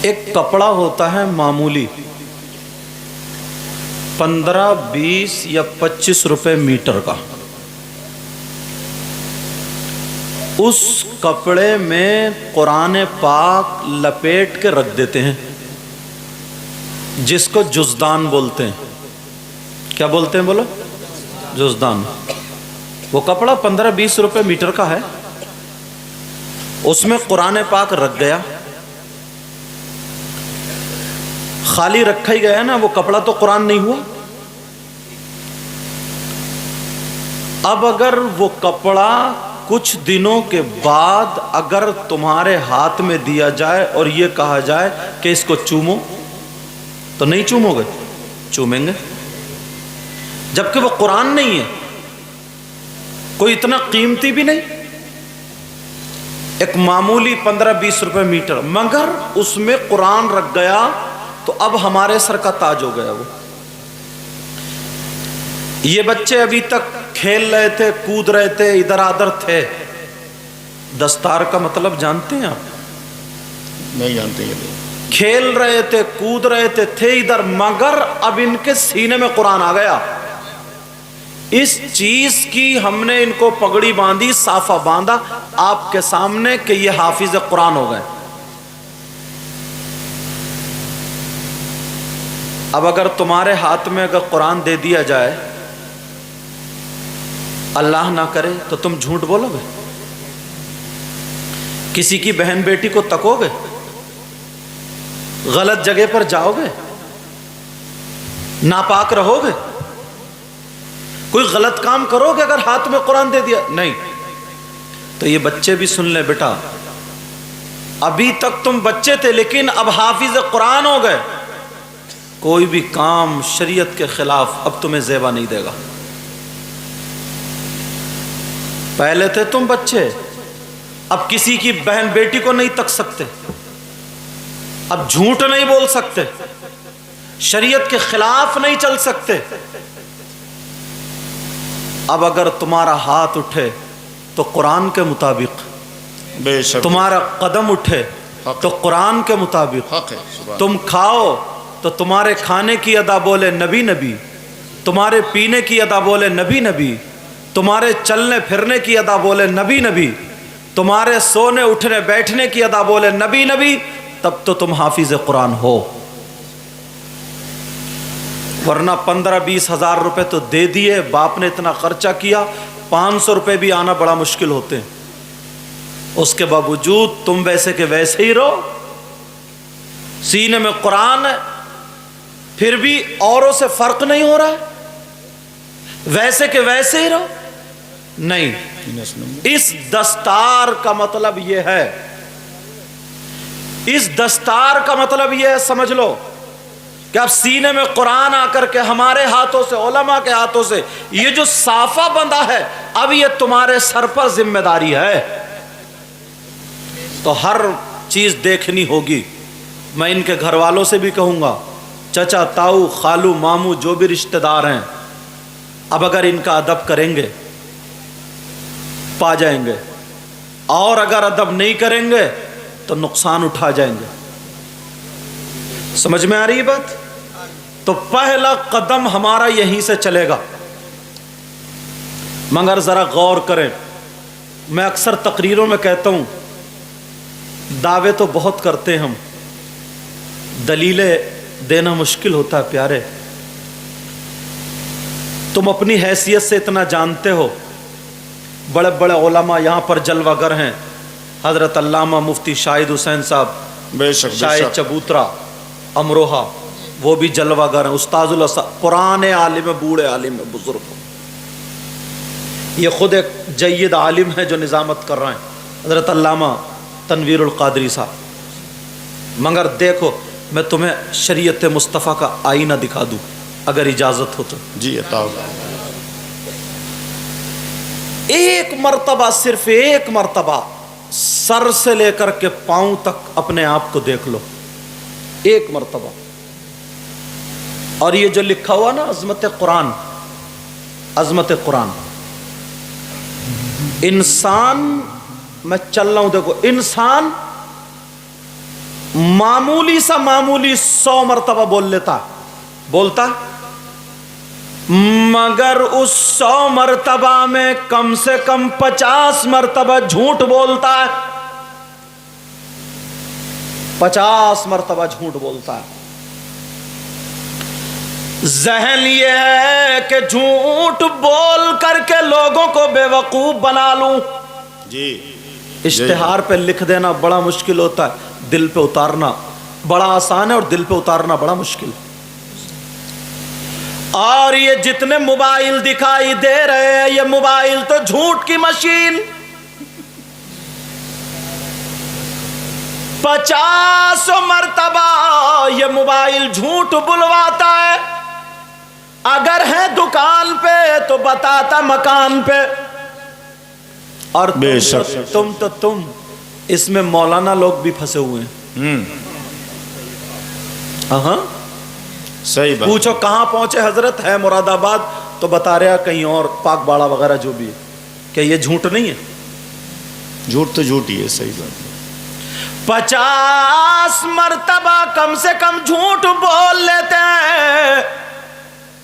ایک کپڑا ہوتا ہے معمولی 15 20 یا 25 روپے میٹر کا، اس کپڑے میں قرآن پاک لپیٹ کے رکھ دیتے ہیں جس کو جزدان بولتے ہیں۔ کیا بولتے ہیں بولو؟ جزدان۔ وہ کپڑا 15 20 روپے میٹر کا ہے، اس میں قرآن پاک رکھ گیا، خالی رکھا ہی گیا نا، وہ کپڑا تو قرآن نہیں ہوا۔ اب اگر وہ کپڑا کچھ دنوں کے بعد اگر تمہارے ہاتھ میں دیا جائے اور یہ کہا جائے کہ اس کو چومو، تو نہیں چومو گے؟ چومیں گے، جبکہ وہ قرآن نہیں ہے، کوئی اتنا قیمتی بھی نہیں، ایک معمولی 15 20 روپے میٹر، مگر اس میں قرآن رکھ گیا تو اب ہمارے سر کا تاج ہو گیا وہ۔ یہ بچے ابھی تک کھیل رہے تھے، کود رہے تھے، ادھر ادھر تھے۔ دستار کا مطلب جانتے ہیں آپ؟ نہیں جانتے یہ لوگ۔ کھیل رہے تھے، کود رہے تھے ادھر، مگر اب ان کے سینے میں قرآن آ گیا۔ اس چیز کی ہم نے ان کو پگڑی باندھی، صافہ باندھا آپ کے سامنے کہ یہ حافظ قرآن ہو گئے۔ اب اگر تمہارے ہاتھ میں اگر قرآن دے دیا جائے، اللہ نہ کرے تو تم جھوٹ بولو گے؟ کسی کی بہن بیٹی کو تکو گے؟ غلط جگہ پر جاؤ گے؟ ناپاک رہو گے؟ کوئی غلط کام کرو گے اگر ہاتھ میں قرآن دے دیا؟ نہیں۔ تو یہ بچے بھی سن لیں بیٹا، ابھی تک تم بچے تھے لیکن اب حافظ قرآن ہو گئے، کوئی بھی کام شریعت کے خلاف اب تمہیں زیبا نہیں دے گا۔ پہلے تھے تم بچے، اب کسی کی بہن بیٹی کو نہیں تک سکتے، اب جھوٹ نہیں بول سکتے، شریعت کے خلاف نہیں چل سکتے۔ اب اگر تمہارا ہاتھ اٹھے تو قرآن کے مطابق، بے شک تمہارا قدم اٹھے تو قرآن کے مطابق، حق ہے، سبحان تم کھاؤ تو تمہارے کھانے کی ادا بولے نبی نبی، تمہارے پینے کی ادا بولے نبی نبی، تمہارے چلنے پھرنے کی ادا بولے نبی نبی، تمہارے سونے اٹھنے بیٹھنے کی ادا بولے نبی نبی، تب تو تم حافظ قرآن ہو۔ ورنہ 15 20 ہزار روپے تو دے دیے، باپ نے اتنا خرچہ کیا، 500 روپے بھی آنا بڑا مشکل ہوتے ہیں، اس کے باوجود تم ویسے کہ ویسے ہی رہو، سینے میں قرآن ہے، پھر بھی اوروں سے فرق نہیں ہو رہا ہے، ویسے کہ ویسے ہی رہو۔ نہیں، اس دستار کا مطلب یہ ہے، اس دستار کا مطلب یہ ہے، سمجھ لو کہ اب سینے میں قرآن آ کر کے ہمارے ہاتھوں سے، علماء کے ہاتھوں سے یہ جو صافہ بندھا ہے، اب یہ تمہارے سر پر ذمہ داری ہے، تو ہر چیز دیکھنی ہوگی۔ میں ان کے گھر والوں سے بھی کہوں گا، چچا تاؤ خالو ماموں جو بھی رشتہ دار ہیں، اب اگر ان کا ادب کریں گے پا جائیں گے، اور اگر ادب نہیں کریں گے تو نقصان اٹھا جائیں گے۔ سمجھ میں آ رہی ہے بات؟ تو پہلا قدم ہمارا یہیں سے چلے گا، مگر ذرا غور کریں۔ میں اکثر تقریروں میں کہتا ہوں، دعوے تو بہت کرتے ہیں ہم، دلیلیں دینا مشکل ہوتا ہے پیارے۔ تم اپنی حیثیت سے اتنا جانتے ہو، بڑے بڑے علماء یہاں پر جلوہ گر ہیں، حضرت علامہ مفتی شاہد حسین صاحب، بے شک شاہد چبوترا امروہہ، وہ بھی جلوہ گر ہیں، استاذ اللہ، پرانے عالم، بوڑھے عالم، بزرگ، یہ خود ایک جید عالم ہے جو نظامت کر رہے ہیں، حضرت علامہ تنویر القادری صاحب۔ مگر دیکھو، میں تمہیں شریعت مصطفیٰ کا آئینہ دکھا دوں اگر اجازت ہو تو۔ جی عطا۔ ایک مرتبہ، صرف ایک مرتبہ سر سے لے کر کے پاؤں تک اپنے آپ کو دیکھ لو، ایک مرتبہ۔ اور یہ جو لکھا ہوا نا عظمت قرآن، عظمت قرآن، انسان، میں چل رہا ہوں، دیکھو انسان मामूली सा मामूली 100 मरतबा बोल लेता, बोलता, मगर उस 100 मरतबा में कम से कम 50 मरतबा झूठ बोलता है, 50 मरतबा झूठ बोलता है। जहन ये है कि झूठ बोल करके लोगों को बेवकूफ बना लूं। जी, इश्तिहार पे लिख देना बड़ा मुश्किल होता है, दिल पे उतारना बड़ा आसान है और दिल पे उतारना बड़ा मुश्किल। और ये जितने मोबाइल दिखाई दे रहे हैं, ये मोबाइल तो झूठ की मशीन। 50 मरतबा ये मोबाइल झूठ बुलवाता है। अगर है दुकान पे तो बताता मकान पे। और बेशक तुम इसमें मौलाना लोग भी फंसे हुए हैं। हाँ, सही बात। पूछो कहां पहुंचे हजरत, है मुरादाबाद, तो बता रहा कहीं और, पाक बाड़ा वगैरह जो भी है। क्या ये झूठ नहीं है? झूठ तो झूठ ही है, सही बात। 50 मरतबा कम से कम झूठ बोल लेते हैं।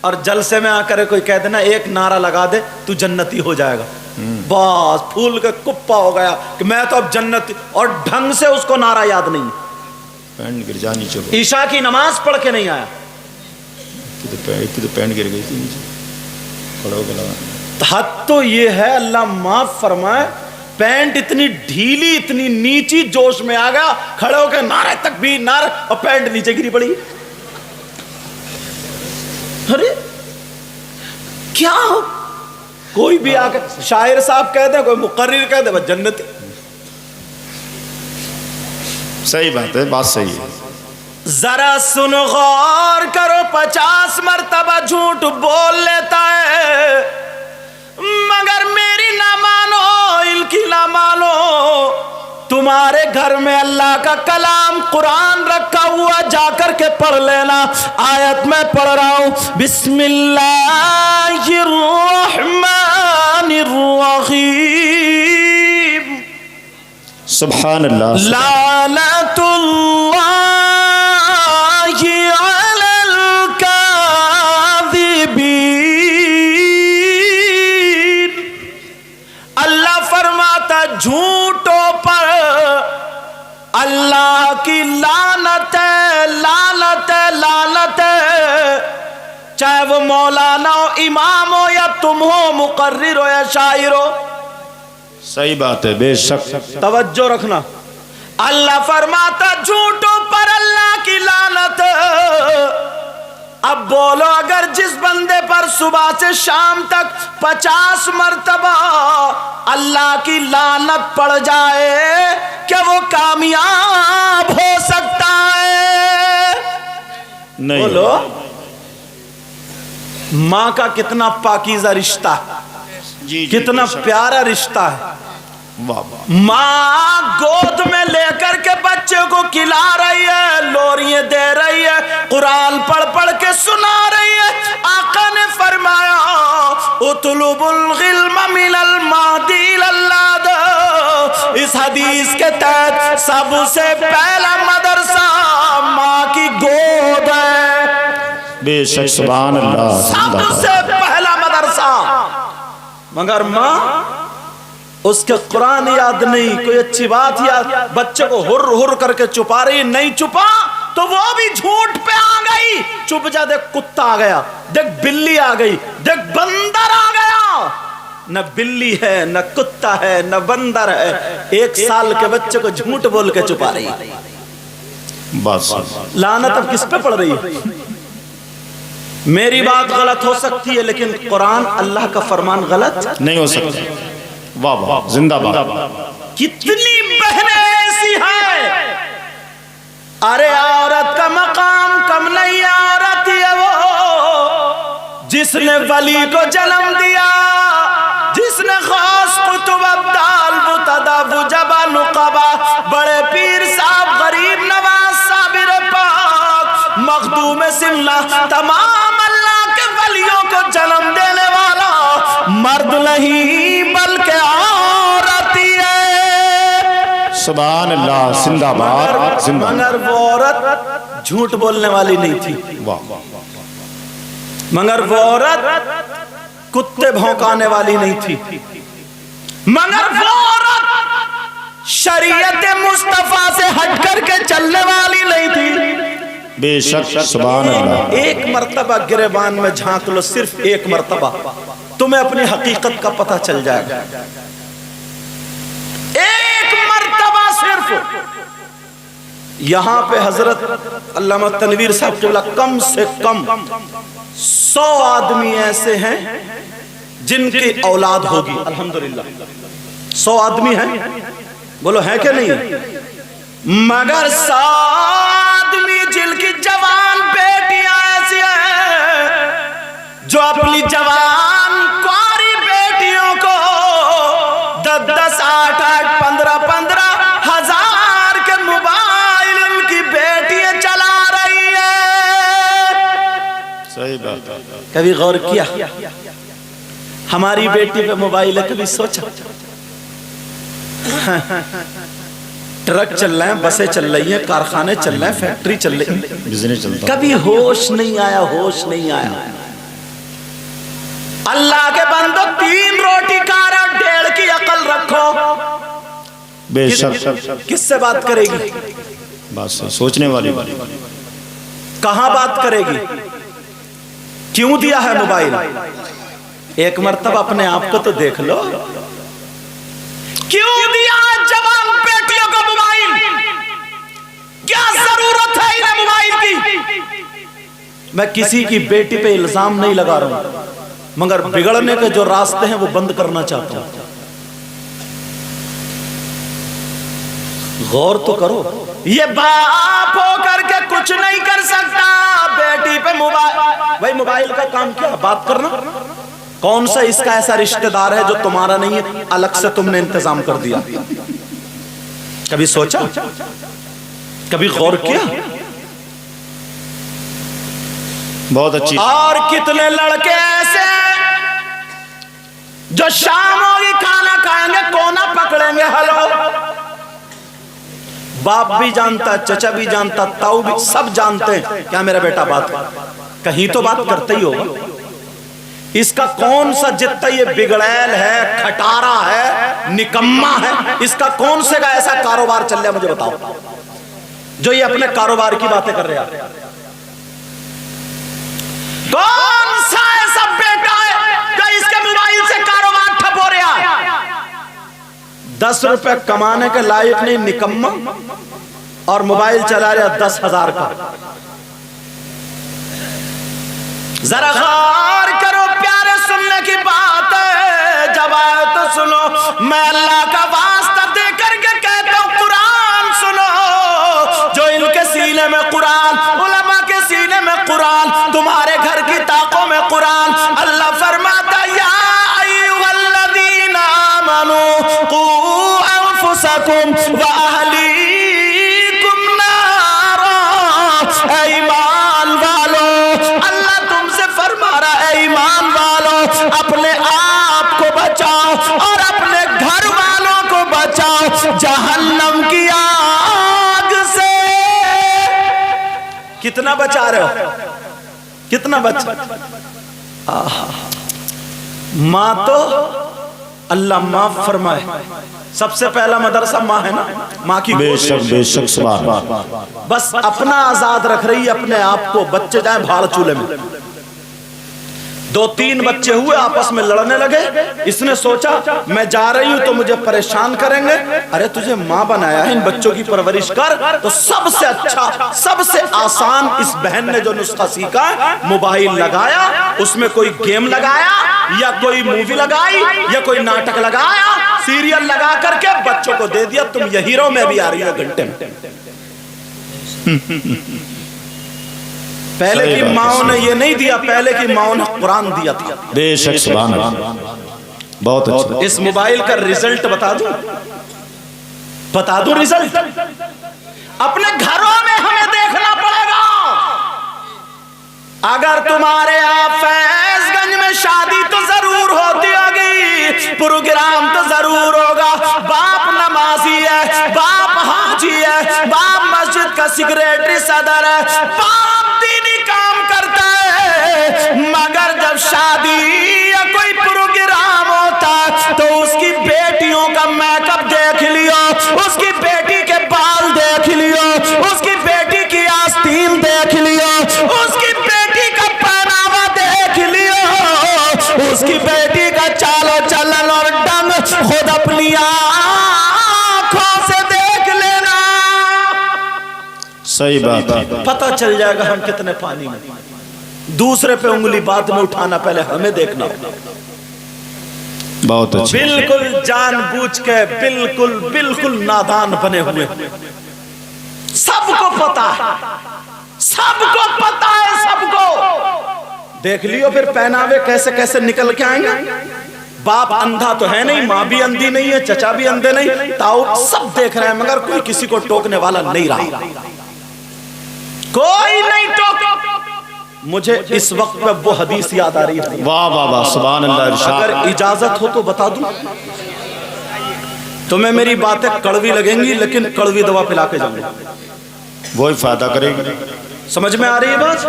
और जलसे में आकर कोई कह देना एक नारा लगा दे तू जन्नती हो जाएगा, बस फूल के कुप्पा हो गया कि मैं तो अब जन्नती। और ढंग से उसको नारा याद नहीं, पैंट गिर जा नीचे, ईशा की नमाज पढ़ के नहीं आया, तो पैंट गिर गई थी नीचे, खड़ा होकर लगा। हद तो ये है, अल्लाह माफ फरमाए, पैंट इतनी ढीली इतनी नीची, जोश में आ गया, खड़े होकर नारे तकबीर नारे, और पैंट नीचे गिरी पड़ी। अरे क्या हो, कोई भी आकर शायर साहब कह दे, कोई मुकर्रिर कह दे, बस जन्नती। सही बात है, बात सही है। जरा सुन गौर करो, 50 मरतबा झूठ बोल लेता है, मगर मेरी ना मानो, इनकी ना मानो। तुम्हारे घर में अल्लाह का कलाम कुरान रखा हुआ, जाकर के पढ़ लेना। आयत में पढ़ रहा हूं, बिस्मिल्लाहिर्रहमानिर्रहीम, सुभान अल्लाह, लानतुल्लाहि अलल काज़िबीन। अल्लाह फरमाता झूठों पर अल्लाह की लानत है, लानत है, लानत है। चाहे वो मौलाना हो, इमाम हो, या तुम हो, मुकर्रिर हो या शायर हो। सही बात है, बेशक। तवज्जो रखना, अल्लाह फरमाता झूठों पर अल्लाह की लानत। अब बोलो, अगर जिस बंदे पर सुबह से शाम तक 50 मरतबा अल्लाह की लानत पड़ जाए, क्या वो कामयाब हो सकता है? नहीं। बोलो, माँ का कितना पाकीज़ा रिश्ता है, जी, कितना प्यारा रिश्ता है। वाह वाह। माँ गोद में लेकर के बच्चे को खिला रही है, लोरियां दे रही है, कुरान पढ़ पढ़ के सुना रही है। आका ने फरमाया, उतलुबुल इल्म मिनल महदी लल्लाद। इस हदीस के तहत सबसे पहला मदरसा माँ की गोद है। बेशक, सुभान अल्लाह। सबसे पहला मदरसा। मगर माँ, उसके कुरान याद नहीं, कोई अच्छी बात याद, बच्चे को हुर हुर करके छुपा रही, नहीं छुपा तो वो भी झूठ पे आ गई। चुप जा, देख कुत्ता आ गया, देख बिल्ली आ गई, देख बंदर आ गया। न बिल्ली है, न कुत्ता है, न बंदर है, 1 साल के बच्चे को झूठ बोल के छुपा रही। बस, लानत अब किस पे पड़ रही है? मेरी बात गलत हो सकती है, लेकिन कुरान अल्लाह का फरमान गलत नहीं हो सकता। वाह वाह, जिंदाबाद। कितनी बहनें ऐसी हैं, अरे औरत का मकाम कम नहीं, औरत है वो जिसने वली को जन्म दिया, जिसने खास कुतुब अब्दाल मुतदा वुजबा नुकबा, बड़े पीर साहब, गरीब नवाज, साबिर पाक, मखदूम सिमला, तमाम अल्लाह के वलियों को जन्म देने वाला मर्द नहीं बल्कि औरत ही है। سبحان اللہ، زندہ باد، زندہ مگر وہ عورت جھوٹ بولنے والی نہیں تھی، واہ، مگر وہ عورت کتے بھونکانے والی نہیں تھی، مگر وہ عورت شریعت مصطفیٰ سے ہٹ کر کے چلنے والی نہیں تھی۔ بے شک سبحان اللہ۔ ایک مرتبہ گریبان میں جھانک لو، صرف ایک مرتبہ، تمہیں اپنی حقیقت کا پتہ چل جائے گا۔ ایک مرتبہ صرف۔ یہاں پہ حضرت علامہ تنویر صاحب قبلہ کم سے کم 100 آدمی ایسے ہیں جن کی اولاد ہوگی، الحمدللہ 100 آدمی ہیں، بولو ہیں کہ نہیں؟ مگر 100 آدمی جن کی جوان بیٹیاں ایسی ہیں جو اپنی جوان کواری بیٹیوں کو 10-10, 8-8, 15-15 ہزار کے موبائل ان کی بیٹیاں چلا رہی ہیں۔ صحیح بات ہے۔ کبھی غور کیا ہماری بیٹی پہ موبائل ہے؟ کبھی سوچا؟ ٹرک چل رہے ہیں، بسیں چل رہی ہیں، کارخانے چل رہے ہیں، فیکٹری چل رہی ہیں، بزنس چلتا، کبھی ہوش نہیں آیا، ہوش نہیں آیا۔ اللہ کے بندو 3 روٹی کھا رہے ہو، 1.5 کی عقل رکھو۔ بے شک کس سے بات کرے گی؟ بات سے سوچنے والی، کہاں بات کرے گی؟ کیوں دیا ہے موبائل؟ ایک مرتبہ اپنے آپ کو تو دیکھ لو، کیوں دیا ہے جوان بیٹیوں کو موبائل؟ کیا ضرورت ہے انہیں موبائل کی؟ میں کسی کی بیٹی پہ الزام نہیں لگا رہا ہوں، مگر بگڑنے کے جو راستے ہیں وہ بند کرنا چاہتا ہوں۔ غور تو کرو، یہ باپ ہو کر کے کچھ نہیں کر سکتا بیٹی پہ موبائل۔ بھائی موبائل کا کام کیا؟ بات کرنا۔ کون سا اس کا ایسا رشتہ دار ہے جو تمہارا نہیں ہے، الگ سے تم نے انتظام کر دیا؟ کبھی سوچا؟ کبھی غور کیا؟ بہت اچھی۔ اور کتنے لڑکے ایسے جو شام ہوگی کھانا کھائیں گے کونا پکڑیں گے، ہلو، باپ بھی جانتا، چچا بھی جانتا، تاؤ بھی، سب جانتے ہیں کیا میرا بیٹا بات کہیں تو بات کرتا ہی ہوگا۔ اس کا کون سا جتنا یہ بگڑیل ہے، کھٹارا ہے، نکمہ ہے، اس کا کون سے کا ایسا کاروبار چل رہا ہے مجھے بتاؤ جو یہ اپنے کاروبار کی باتیں کر رہا ہے؟ کون سا ایسا بیٹا ہے جو اس کے موبائل سے کاروبار ٹھپ ہو رہا ہے؟ 10 روپے کمانے کے لائق نہیں نکمہ، اور موبائل چلا رہا 10,000 کا۔ ذرا غور کرو، پیارے سننے کی بات ہے، جب آئے تو سنو، میں اللہ کا واسطہ دے کر کے کہتا ہوں قرآن سنو۔ جو ان کے سینے میں قرآن، علماء کے سینے میں قرآن، تمہارے گھر کی طاقوں میں قرآن، اللہ فرماتا یا ایھا الذین آمنوا قوا انفسکم واہلیکم نارا۔ اے ایمان والو، اللہ تم سے فرما رہا ہے ایمان والو، اپنے آپ کو بچاؤ اور اپنے گھر والوں کو بچاؤ جہنم کی آگ سے۔ کتنا بچا رہے ہو؟ کتنا بچا؟ ماں تو اللہ معاف فرمائے، سب سے پہلا مدرسہ ماں ہے نا، ماں کی بے شک بے شک سبحان اللہ۔ بس اپنا آزاد رکھ رہی ہے اپنے آپ کو، بچے جائیں بھاڑ چولے میں۔ 2-3 بچے ہوئے آپس میں لڑنے لگے، اس نے سوچا میں جا رہی ہوں تو مجھے پریشان کریں گے، ارے تجھے ماں بنایا ہے، ان بچوں کی پرورش کر۔ تو سب سے اچھا، سب سے آسان اس بہن نے جو نسخہ سیکھا، موبائل لگایا، اس میں کوئی گیم لگایا یا کوئی مووی لگائی یا کوئی ناٹک لگایا، سیریل لگا کر کے بچوں کو دے دیا، تم یہی رہو، میں بھی آ رہی ہوں گھنٹے میں۔ پہلے کی ماؤں نے یہ نہیں دیا، پہلے کی ماؤں نے قرآن دیا تھا۔ بے شک سبحان اللہ، بہت اچھا۔ اس موبائل کا رزلٹ بتا دوں، بتا دوں رزلٹ؟ اپنے گھروں میں ہمیں دیکھنا پڑے گا۔ اگر تمہارے یہاں فیض گنج میں شادی تو ضرور ہوتی ہوگی، پروگرام تو ضرور ہوگا، باپ نمازی ہے، باپ का सेक्रेटरी सदर है, बाप दीनी काम करता है, मगर जब शादी या कोई प्रोग्राम होता तो उसकी बेटियों का मेकअप देख लियो, उसकी बेटी के बाल देख लियो, उसकी बेटी की आस्तीन देख लियो, उसकी बेटी का पहनावा देख लियो, उसकी बेटी का चालो चलन और ढंग खुद अपनी आंखों से देख लेना। सही बात है। पता चल जाएगा हम कितने पानी में। दूसरे पे उंगली बाद में उठाना, पहले हमें देखना होगा। बहुत अच्छा। बिल्कुल जानबूझ के बिल्कुल नादान बने हुए, सबको पता है, सबको पता है, सबको देख लियो। फिर पहनावे कैसे कैसे निकल के आएंगे। बाप अंधा तो है नहीं, माँ भी अंधी नहीं है, चचा भी अंधे नहीं, ताऊ सब देख रहे हैं, मगर कोई किसी को टोकने वाला नहीं रहा, कोई नहीं टोक। मुझे इस वक्त पे वो हदीस याद आ रही है। वाह वाह वाह, सुभान अल्लाह। इरशाद। अगर इजाजत हो तो बता दूं। तुम्हें मेरी बातें कड़वी लगेंगी, लेकिन कड़वी दवा पिला के जाऊंगा, वही फायदा करेगी। समझ में आ रही है बात?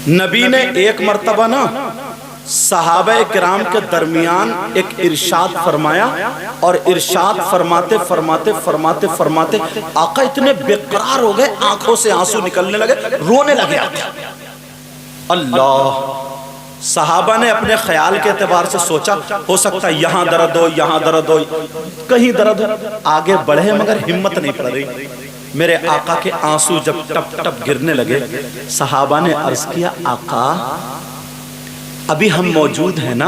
नबी ने एक मर्तबा ना सहाबे किराम के दरमियान एक इरशाद फरमाया, और इरशाद फरमाते फरमाते फरमाते फरमाते आका इतने बेकरार हो गए, आंखों से आंसू निकलने लगे, रोने लगे आका। अल्लाह, सहाबा ने अपने ख्याल के एतबार से सोचा हो सकता है यहाँ दर्द हो, यहाँ दर्द हो, कहीं दर्द हो, आगे बढ़े मगर हिम्मत नहीं पड़ रही। मेरे आका के आंसू जब टप टप गिरने लगे, सहाबा ने अर्ज किया, आका अभी हम मौजूद हैं ना,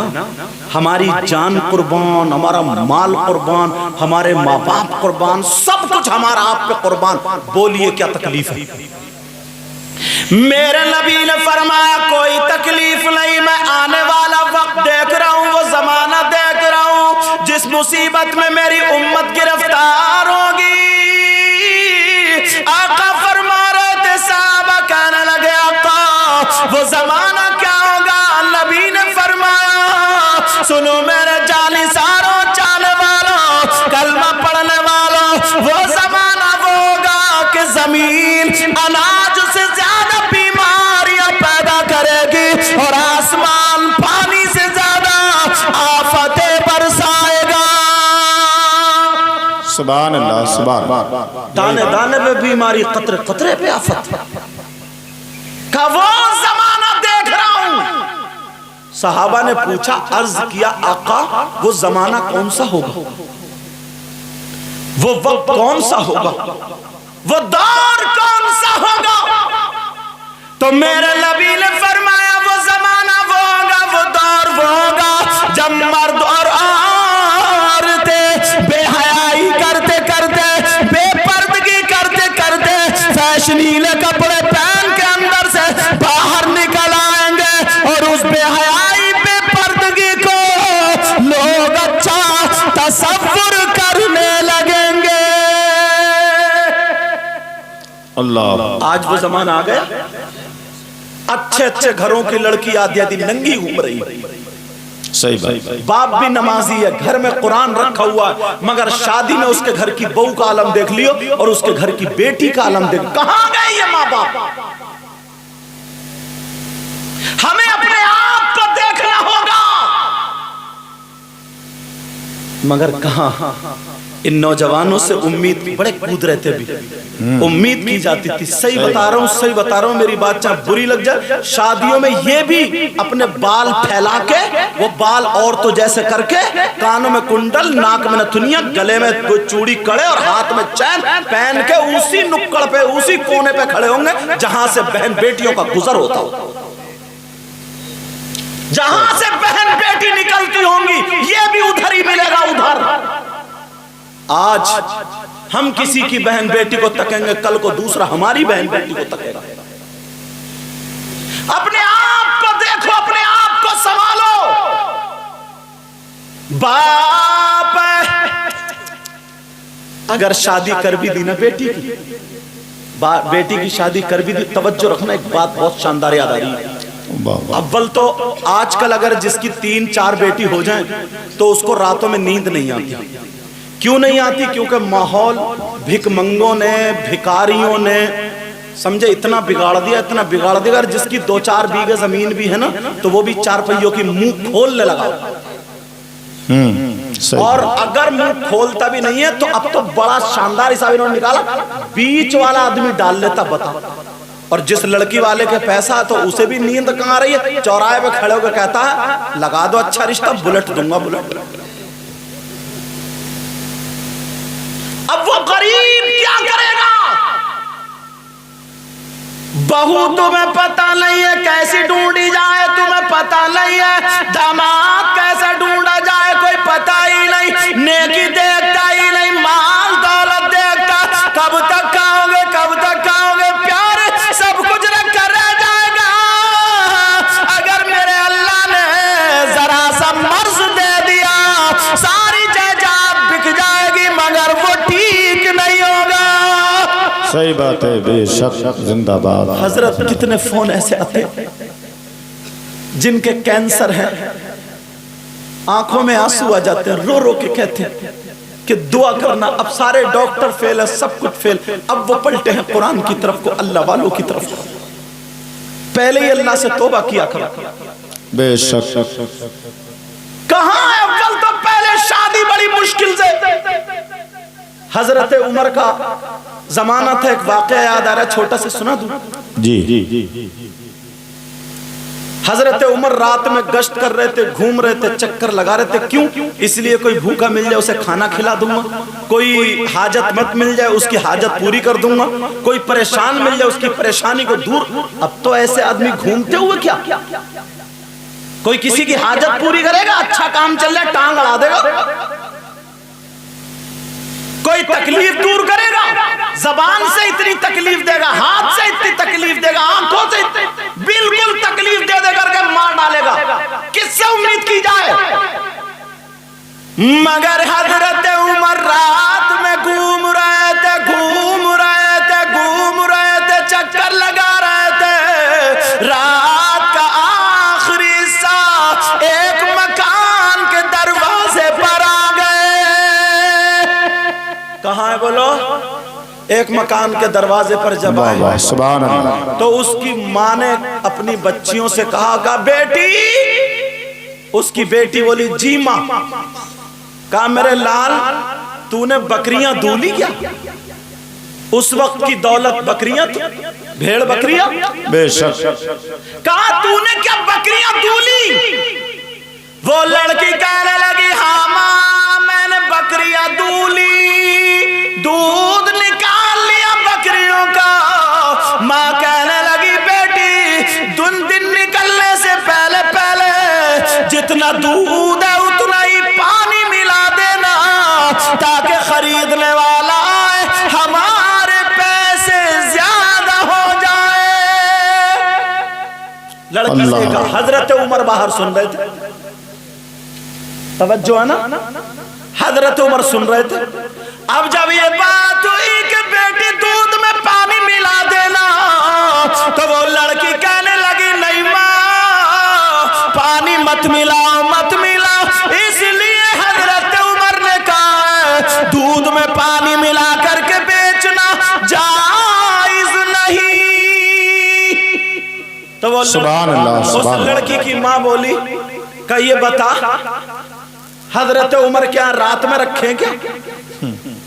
हमारी जान कुर्बान, हमारा माल कुर्बान, हमारे माँ बाप कुर्बान, सब कुछ हमारा आप पे कुर्बान, बोलिए क्या तकलीफ है? मेरे नबी ने फरमाया कोई तकलीफ नहीं, मैं आने वाला वक्त देख रहा हूँ, वो जमाना देख रहा हूँ जिस मुसीबत में मेरी उम्मत गिरफ्तार होगी। आका फरमा रहे थे, साहबा कहने लगे आका वो जमाना क्या होगा? नबी ने फरमाया सुनो मेरे जानिसारों, चाले वालों, कलमा पढ़ने वालों, वो जमाना वो होगा कि जमीन अनाज से ज्यादा बीमारियां पैदा करेगी और आसमान पानी से ज्यादा आफतें बरसाएगा। सुभान अल्लाह, सुभान अल्लाह। दाने दाने पे बीमारी, कतरे कतरे पे आफत का वो जमाना देख रहा हूं। सहाबा ने पूछा, अर्ज किया, आका वो जमाना कौन सा होगा, वो वक्त कौन सा होगा, वो दौर कौन सा होगा? तो मेरे नबी ने फरमाया वो जमाना वो होगा, वो दौर वो होगा जब मर्द और औरतें बेहयाई करते करते, बेपर्दगी करते करते, फैशनीले कपड़े पहन के अंदर से बाहर निकल आएंगे और उस बेहयाई बेपर्दगी को लोग अच्छा तसव्वुर करने लगेंगे। अल्लाह। आज वो जमाना आ गया, अच्छे अच्छे घरों की लड़की आधी आधी नंगी घूम रही है, सही बात। बाप भी नमाजी है, घर में कुरान रखा हुआ है, मगर शादी में उसके घर की बहू का आलम देख लियो और उसके घर की बेटी का आलम देख। कहां गए ये माँ बाप? हमें अपने आप को देखना होगा, मगर कहां? इन नौजवानों से उम्मीद, बड़े कूद रहे थे, भी उम्मीद की जाती थी। सही बता रहा हूं, सही बता रहा हूं, मेरी बात चाहे बुरी लग जाए, शादियों में ये भी अपने बाल फैला के, वो बाल और तो जैसे करके, कानों में कुंडल, नाक में नथुनिया, गले में कोई चूड़ी कड़े और हाथ में चैन पहन के उसी नुक्कड़ पे, उसी कोने पे खड़े होंगे जहां से बहन बेटियों का गुजर होता हो, जहां से बहन बेटी निकलती होंगी, ये भी उधर ही मिलेगा, उधर। आज हम किसी की बहन बेटी को तकेंगे, कल को दूसरा हमारी बहन बेटी को तकेगा। अपने आप को देखो, अपने आप को संभालो। बाप अगर शादी कर भी दी ना बेटी की, बेटी की शादी कर भी दी, तवज्जो रखना, एक बात बहुत शानदार याद आ रही है। अव्वल तो आजकल अगर जिसकी 3-4 बेटी हो जाएं तो उसको रातों में नींद नहीं आती। क्यों नहीं आती? क्योंकि माहौल भिकमंगों ने, भिकारियों ने, समझे, इतना बिगाड़ दिया, इतना बिगाड़ दिया। अगर जिसकी 2-4 बीघे जमीन भी है ना, तो वो भी 4 पहियों की मुंह खोलने लगा। और अगर मुंह खोलता भी नहीं है तो अब तो बड़ा शानदार हिसाब इन्होंने निकाला, बीच वाला आदमी डाल लेता बता। और जिस लड़की वाले के पैसा है तो उसे भी नींद कहाँ आ रही है, चौराहे पे खड़े होकर कहता है लगा दो अच्छा रिश्ता, बुलेट दूंगा बुलेट। अब वो गरीब क्या करेगा? बहू तुम्हें पता नहीं है कैसी ढूंढी जाए, तुम्हें पता नहीं है दामाद कैसे ढूंढा जाए, कोई पता ही नहीं, नेकी देखता ही नहीं, माल दौलत देखता, कब तक खाओगे कब तक खाओगे, प्यार सब कुछ रख कर रह जाएगा। अगर मेरे अल्लाह ने जरा सा मर्ज दे दिया, सारी जायदाद बिक जाएगी, मगर वो ठीक नहीं होगा। सही बात है, बेशक, जिंदाबाद। हजरत कितने फोन ऐसे आते जिनके कैंसर है, आंखों में आंसू आ जाते हैं, रो रो के कहते हैं कि दुआ करना, अब सारे डॉक्टर फेल है, सब कुछ फेल। अब वो पलटे हैं कुरान की तरफ को, अल्लाह वालों की तरफ। पहले ही अल्लाह से तौबा किया करो। बेशक। कहां है अव्वल, तो पहले शादी बड़ी मुश्किल से। हजरत उमर का जमाना था, एक वाकया याद आ रहा है, छोटा से सुना दूं? जी। हजरत उमर रात में गश्त कर रहे थे, घूम रहे थे, चक्कर लगा रहे थे। क्यों? इसलिए कोई भूखा मिल जाए उसे खाना खिला दूंगा, कोई हाजत मत मिल जाए उसकी हाजत पूरी कर दूंगा, कोई परेशान मिल जाए उसकी परेशानी को दूर। अब तो ऐसे आदमी घूमते हुए क्या, कोई किसी की हाजत पूरी करेगा, अच्छा काम चल रहा है टांग अड़ा देगा, कोई तकलीफ दूर करेगा, जबान से इतनी तकलीफ देगा, हाथ से इतनी तकलीफ देगा, आंखों से बिल्कुल तकलीफ दे दे करके मार डालेगा। किससे उम्मीद की जाए? मगर हजरत उमर रात में घूम रहे थे, चक्कर लगा रहे थे। रात का आखिरी हिस्सा एक मकान के दरवाजे पर आ गए। कहाँ है बोलो? एक मकान के दरवाजे पर जब आए सुभान अल्लाह, तो उसकी माँ ने अपनी बच्चियों से कहा बेटी, उसकी बेटी बोली जी माँ। कहा मेरे लाल तूने बकरियां दूली क्या? उस वक्त की दौलत बकरियां, भेड़ बकरियां। बेशक। कहा तूने क्या बकरियां दूली? वो लड़की कहने लगी हाँ माँ मैंने बकरियां दूली, दूध निकाल लिया बकरियों का। माँ कहने लगी बेटी दिन निकलने से पहले पहले जितना दूध है उतना ही पानी मिला देना, ताकि खरीदने वाला आए, हमारे पैसे ज्यादा हो जाए। लड़की से कहा। हजरत उमर बाहर सुन रहे थे, तवज्जो है ना, हजरत उमर सुन रहे थे। अब जब ये बात हुई कि बेटी दूध में पानी मिला देना, तो वो लड़की कहने लगी नहीं माँ पानी मत मिलाओ मत मिलाओ। इसलिए हजरत उमर ने कहा दूध में पानी मिला करके बेचना जायज नहीं। तो वो सुभान अल्लाह, उस लड़की की माँ बोली का ये बता हजरत उमर क्या रात में रखे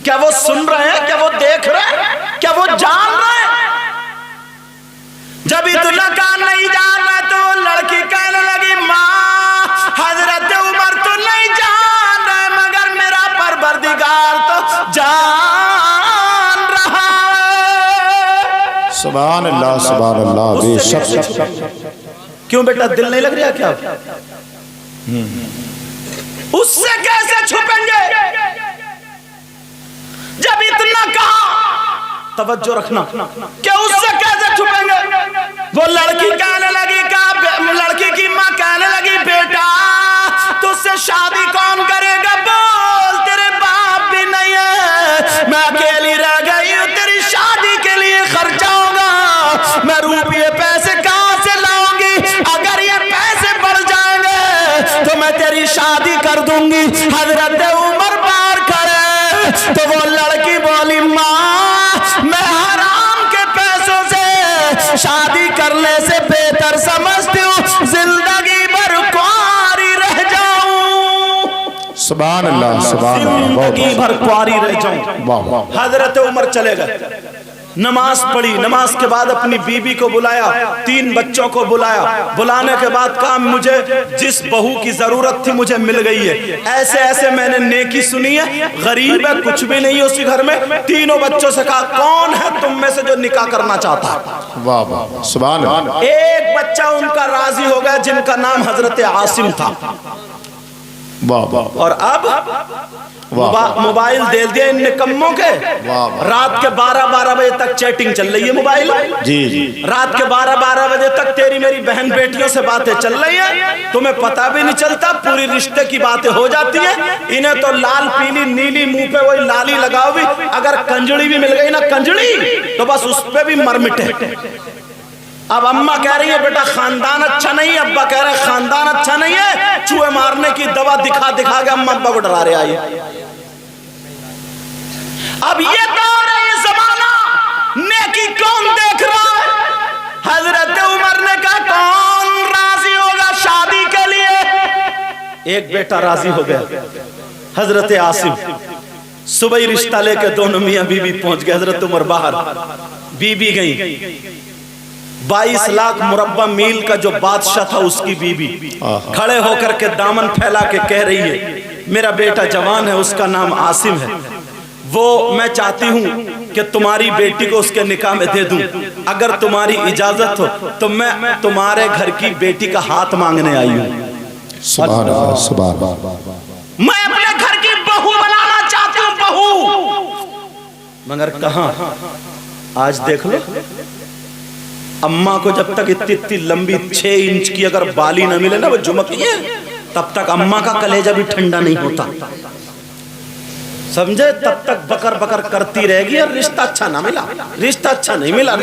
क्या वो सुन रहे हैं, क्या वो देख रहे हैं, क्या वो जान रहे हैं? जब इतना कान नहीं जान रहा तो लड़की कहने लगी माँ हजरत उमर तो नहीं जान रहे, मगर मेरा परवरदिगार तो जान रहा है। सुभान अल्लाह, बेशक। क्यों बेटा दिल नहीं लग रहा क्या? उससे कैसे छुपेंगे? जब इतना कहा, तवज्जो रखना, क्या उससे कैसे छुपेंगे? वो लड़की कहने लगी लड़की की माँ कहने लगी बेटा तुझसे शादी कौन करेगा? बोल तेरे बाप भी नहीं है, मैं अकेली रह गई हूँ, तेरी शादी के लिए खर्चा होगा, मैं रुपये पैसे कहाँ से लाऊंगी? अगर ये पैसे बढ़ जाएंगे तो मैं तेरी शादी कर दूंगी। हजरत उमर बार करे तो वो लड़की बोली माँ कर समझती हूँ जिंदगी भर कुंवारी रह जाऊं, सुभान अल्लाह, सुभान अल्लाह, जिंदगी भर कुंवारी रह जाऊं। वाह वाह। हजरत उमर चले गए, नमाज पढ़ी, नमाज के बाद अपनी बीबी को बुलाया, 3 बच्चों को बुलाया, बुलाने के बाद कहा मुझे जिस बहू की जरूरत थी मुझे मिल गई है, ऐसे ऐसे मैंने नेकी सुनी है, गरीब है, कुछ भी नहीं है उसी घर में। तीनों बच्चों से कहा कौन है तुम में से जो निकाह करना चाहता है? वाह वाह, सुभान अल्लाह। एक बच्चा उनका राजी हो गया जिनका नाम हजरत आसिम था। वाह वाह। और अब मोबाइल दे दिया इन निकम्मों के, रात के 12-12 बजे तक चैटिंग चल रही है मोबाइल। जी जी। रात के 12-12 बजे तक तेरी मेरी बहन बेटियों से बातें चल रही हैं, तुम्हें पता भी नहीं चलता, पूरी रिश्ते की बातें हो जाती हैं। इन्हें तो लाल पीली नीली मुंह पे वही लाली लगाओ भी, अगर कंजड़ी भी मिल गई ना कंजड़ी तो बस उस पे भी मर मिटे। अब अम्मा कह रही है बेटा खानदान अच्छा नहीं है, अब्बा कह रहे हैं खानदान अच्छा नहीं है, चूहे मारने की दवा दिखा दिखा के अम्मा अब्बा को डरा रहे आए। अब ये दौर है, ये जमाना, नेकी कौन देख रहा है? हजरत उमर ने कहा कौन राजी होगा शादी के लिए? एक बेटा राजी हो गया, हजरत आसिम। सुबह ही रिश्ता लेके दोनों मियां बीबी पहुंच गए। हजरत उमर बाहर, बीबी गई, 22 लाख मुरब्बा मील का जो बादशाह था उसकी बीबी खड़े होकर के दामन फैला के कह रही है मेरा बेटा जवान है, उसका नाम आसिम है, वो मैं चाहती हूँ कि तुम्हारी बेटी को उसके निकाह में दे दूं, अगर तुम्हारी इजाजत हो तो मैं तुम्हारे घर की बेटी का हाथ मांगने आई हूँ। सुभान अल्लाह, सुभान अल्लाह। मैं अपने घर की बहू बनाना चाहती हूँ, बहू। मगर कहाँ, आज देख लो, अम्मा को जब तक इतनी इतनी लंबी 6 इंच की अगर बाली न मिले ना वो झुमकी है, तब तक अम्मा का कलेजा भी ठंडा नहीं होता, समझे? तब तक बकर बकर करती रहेगी और रिश्ता अच्छा ना मिला, रिश्ता अच्छा नहीं मिला।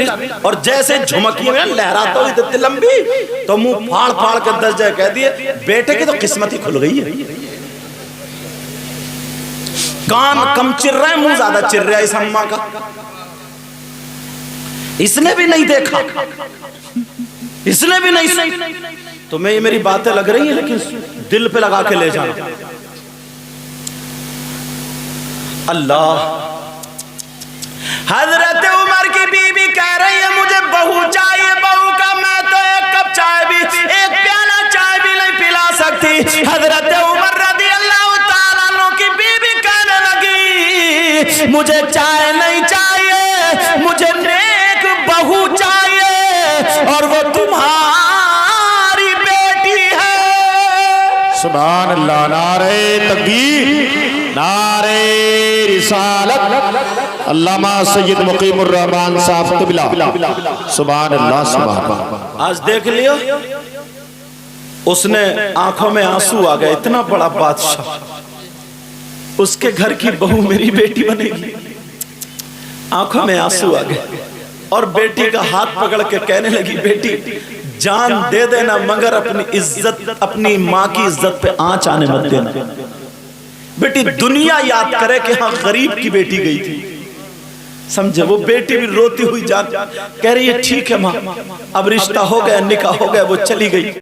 और जैसे झुमकी में लहरा तो इतनी लंबी तो मुंह फाड़ फाड़ के 10 जगह कह दिए बेटे की तो किस्मत ही खुल गई है। कान कम चिर रहा है, मुंह ज्यादा चिर रहा है इस अम्मा का। इसने भी नहीं देखा, इसने भी नहीं सुना। तुम्हें ये मेरी बातें लग रही हैं लेकिन दिल पे लगा के ले जाना। अल्लाह। हजरत उमर की बीबी कह रही है मुझे बहू चाहिए, बहू का मैं तो एक कप चाय भी, एक प्याला चाय भी नहीं पिला सकती। हजरत उमर रज़ी अल्लाह तआला अन्हु की बीबी कहने लगी मुझे चाय नहीं चाहिए, मुझे नेक बहू चाहिए और वो तुम्हारी बेटी है। सुभान अल्लाह। नारे तकबीर, नारे रिसालत, अल्लामा सैयद मुकीमुर रहमान साहब क़िबला। सुभान अल्लाह, सुभान अल्लाह। आज देख लियो, उसने आंखों में आंसू आ गए, इतना बड़ा बादशाह, उसके घर की बहू मेरी बेटी बनेगी, आंखों में आंसू आ गए। और बेटी का हाथ पकड़ के कहने लगी बेटी जान दे देना मगर अपनी इज्जत, अपनी माँ की इज्जत पे आंच आने मत देना। बेटी दुनिया याद करे कि हाँ गरीब की बेटी गई थी, समझे? वो बेटी भी रोती हुई जान कह रही है ठीक है माँ, अब रिश्ता हो गया, निकाह हो गया, वो चली गई।